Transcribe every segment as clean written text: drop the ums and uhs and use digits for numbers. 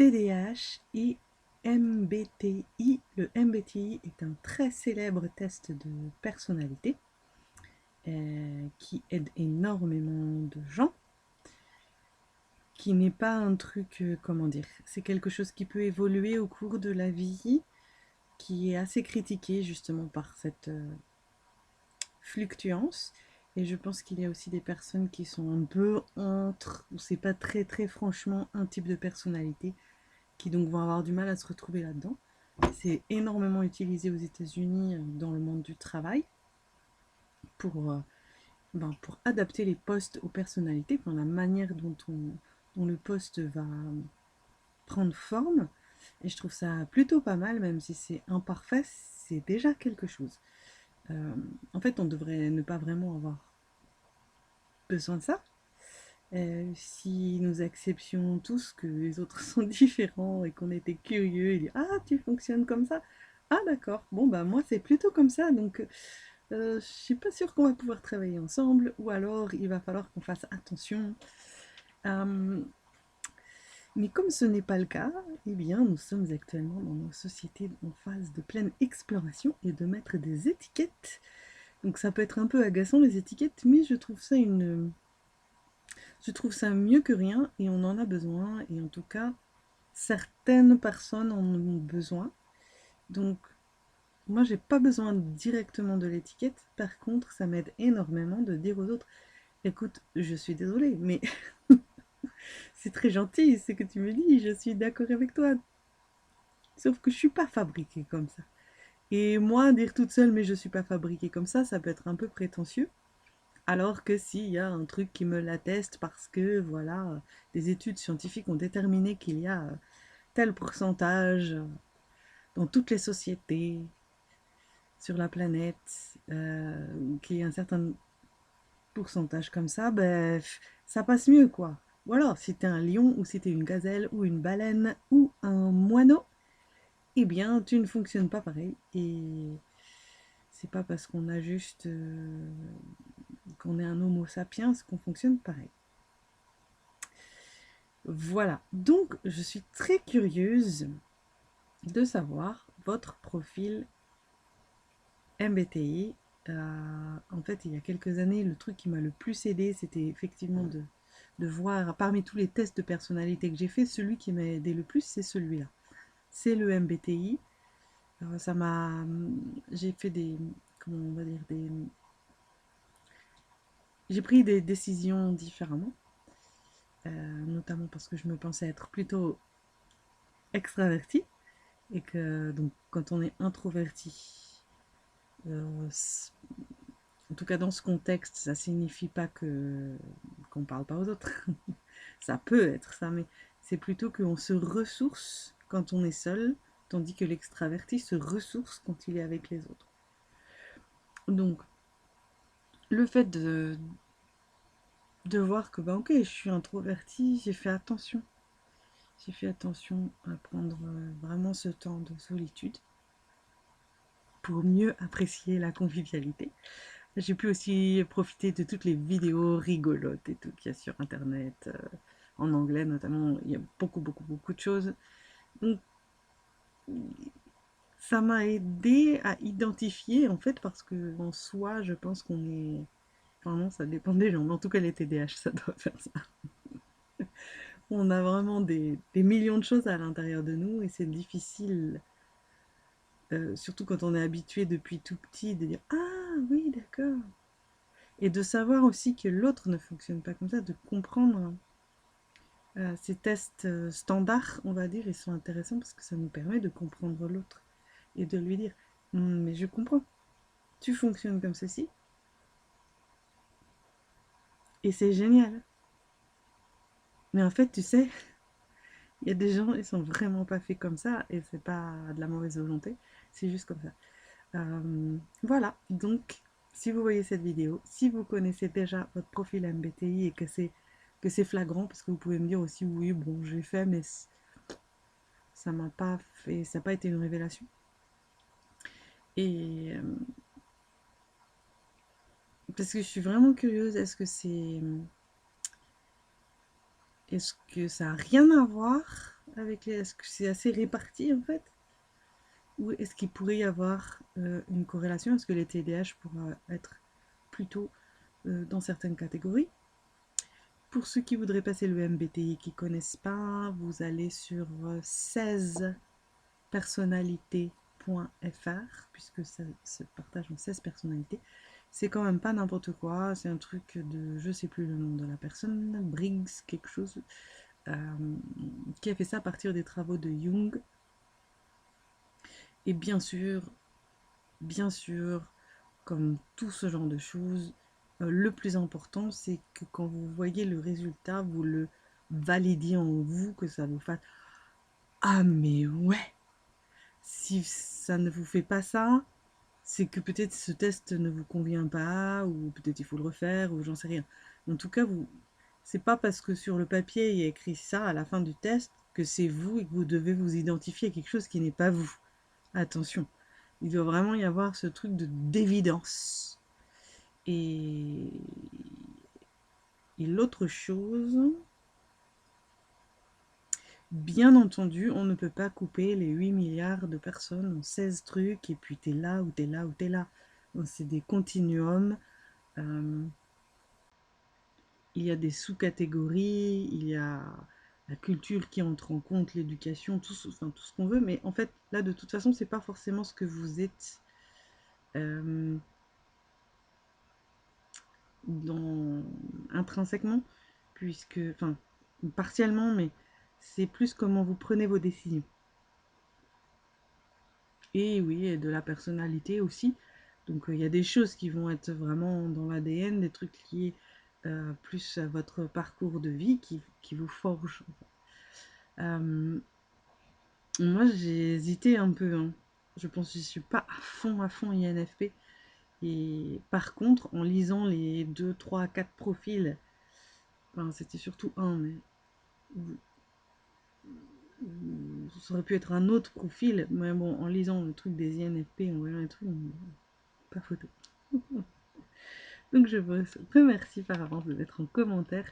TDAH et MBTI. Le MBTI est un très célèbre test de personnalité qui aide énormément de gens, qui n'est pas un truc, comment dire, c'est quelque chose qui peut évoluer au cours de la vie, qui est assez critiqué justement par cette fluctuance. Et je pense qu'il y a aussi des personnes qui sont un peu entre, où c'est pas très très franchement un type de personnalité, qui donc vont avoir du mal à se retrouver là-dedans. C'est énormément utilisé aux États-Unis dans le monde du travail pour, pour adapter les postes aux personnalités, la manière dont le poste va prendre forme. Et je trouve ça plutôt pas mal, même si c'est imparfait, c'est déjà quelque chose. En fait, on devrait ne pas vraiment avoir besoin de ça. Si nous acceptions tous que les autres sont différents et qu'on était curieux et dire ah tu fonctionnes comme ça, ah d'accord, bon bah moi c'est plutôt comme ça, donc je suis pas sûre qu'on va pouvoir travailler ensemble, ou alors il va falloir qu'on fasse attention. Euh, mais comme ce n'est pas le cas, eh bien nous sommes actuellement dans nos sociétés en phase de pleine exploration et de mettre des étiquettes. Donc ça peut être un peu agaçant les étiquettes, mais je trouve ça mieux que rien et on en a besoin. Et en tout cas, certaines personnes en ont besoin. Donc, moi, j'ai pas besoin directement de l'étiquette. Par contre, ça m'aide énormément de dire aux autres, écoute, je suis désolée, mais c'est très gentil ce que tu me dis, je suis d'accord avec toi. Sauf que je suis pas fabriquée comme ça. Et moi, dire toute seule, mais je suis pas fabriquée comme ça peut être un peu prétentieux. Alors que s'il y a un truc qui me l'atteste parce que, voilà, des études scientifiques ont déterminé qu'il y a tel pourcentage dans toutes les sociétés sur la planète, qu'il y a un certain pourcentage comme ça, ben, ça passe mieux, quoi. Voilà, si t'es un lion ou si t'es une gazelle ou une baleine ou un moineau, eh bien, tu ne fonctionnes pas pareil. Et c'est pas parce qu'on a juste qu'on est un homo sapiens qu'on fonctionne pareil. Voilà, donc je suis très curieuse de savoir votre profil MBTI. En fait, il y a quelques années, le truc qui m'a le plus aidé, c'était effectivement de voir, parmi tous les tests de personnalité que j'ai fait, celui qui m'a aidé le plus, c'est celui-là. C'est le MBTI. Ça m'a... J'ai fait des... Comment on va dire des... J'ai pris des décisions différemment, notamment parce que je me pensais être plutôt extravertie. Et que donc quand on est introverti, euh, en tout cas dans ce contexte, ça signifie pas que qu'on parle pas aux autres. Ça peut être ça, mais c'est plutôt qu'on se ressource quand on est seul, tandis que l'extraverti se ressource quand il est avec les autres. Donc le fait de voir que bah ok, je suis introverti, j'ai fait attention. J'ai fait attention à prendre vraiment ce temps de solitude pour mieux apprécier la convivialité. J'ai pu aussi profiter de toutes les vidéos rigolotes et tout qu'il y a sur internet, en anglais notamment. Il y a beaucoup de choses. Donc, ça m'a aidé à identifier en fait, parce que en soi, je pense qu'on est. Enfin, non, ça dépend des gens, mais en tout cas, les TDAH, ça doit faire ça. On a vraiment des millions de choses à l'intérieur de nous et c'est difficile, surtout quand on est habitué depuis tout petit, de dire ah oui, d'accord. Et de savoir aussi que l'autre ne fonctionne pas comme ça, de comprendre. Ces tests standards, on va dire, ils sont intéressants parce que ça nous permet de comprendre l'autre et de lui dire mais je comprends, tu fonctionnes comme ceci et c'est génial. Mais en fait, tu sais, il y a des gens, ils sont vraiment pas faits comme ça et c'est pas de la mauvaise volonté, c'est juste comme ça. Voilà, donc si vous voyez cette vidéo, si vous connaissez déjà votre profil MBTI et que c'est flagrant, parce que vous pouvez me dire aussi oui, bon, j'ai fait, mais ça m'a pas fait, ça n'a pas été une révélation. Et parce que je suis vraiment curieuse, est-ce que ça a rien à voir avec les... Est-ce que c'est assez réparti en fait? Ou est-ce qu'il pourrait y avoir une corrélation? Est-ce que les TDAH pourraient être plutôt dans certaines catégories? Pour ceux qui voudraient passer le MBTI et qui ne connaissent pas, vous allez sur 16personnalités.fr, puisque ça se partage en 16 personnalités. C'est quand même pas n'importe quoi, c'est un truc de, je sais plus le nom de la personne, Briggs, quelque chose, euh, qui a fait ça à partir des travaux de Jung. Et bien sûr, comme tout ce genre de choses, le plus important, c'est que quand vous voyez le résultat, vous le validiez en vous, que ça vous fasse ah mais ouais, si ça ne vous fait pas ça, c'est que peut-être ce test ne vous convient pas, ou peut-être il faut le refaire, ou j'en sais rien. En tout cas, c'est pas parce que sur le papier il y a écrit ça à la fin du test que c'est vous et que vous devez vous identifier à quelque chose qui n'est pas vous. Attention, il doit vraiment y avoir ce truc d'évidence. Et, et l'autre chose, bien entendu, on ne peut pas couper les 8 milliards de personnes en 16 trucs, et puis t'es là, ou t'es là, ou t'es là. C'est des continuums. Euh, il y a des sous-catégories, il y a la culture qui entre en compte, l'éducation, enfin, tout ce qu'on veut. Mais en fait, là, de toute façon, c'est pas forcément ce que vous êtes euh, dans, intrinsèquement, puisque, enfin, partiellement, mais c'est plus comment vous prenez vos décisions. Et oui, et de la personnalité aussi. Donc il y a des choses qui vont être vraiment dans l'ADN, des trucs liés plus à votre parcours de vie qui vous forgent. Moi j'ai hésité un peu, hein. Je pense que je ne suis pas à fond INFP. Et par contre, en lisant les 2, 3, 4 profils, enfin c'était surtout un, mais ça aurait pu être un autre profil, mais bon, en lisant le truc des INFP, en voyant les trucs, pas photo. Donc je vous remercie par avance de mettre en commentaire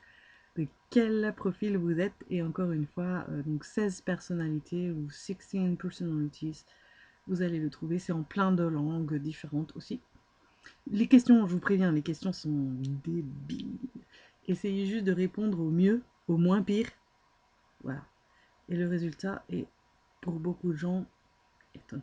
de quel profil vous êtes. Et encore une fois, donc 16 personnalités ou 16 personalities, vous allez le trouver. C'est en plein de langues différentes aussi. Les questions, je vous préviens, les questions sont débiles. Essayez juste de répondre au mieux, au moins pire. Voilà. Et le résultat est, pour beaucoup de gens, étonnant.